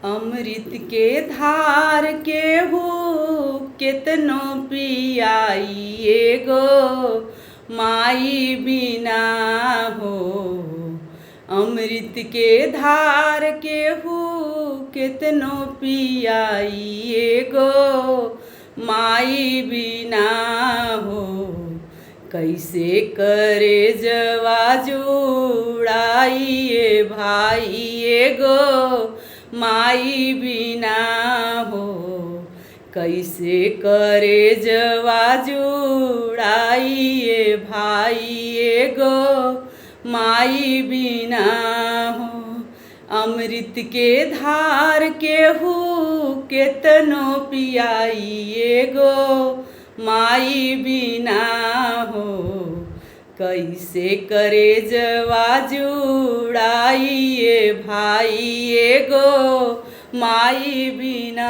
अमृत के धार केहू केतनो पियाई एगो माई बिना हो। अमृत के धार केहू केतनो पियाई एगो माई बिना हो। कैसे करे जवा जुड़ाइए भाई एगो माई बिना हो। कैसे करे जवा जुड़ाइए भाई एगो माई बिना हो। अमृत के धार केहू केतनो पियाई एगो माई बिना हो। कैसे करे जवा जुड़ाइए भाई एगो माई बिना।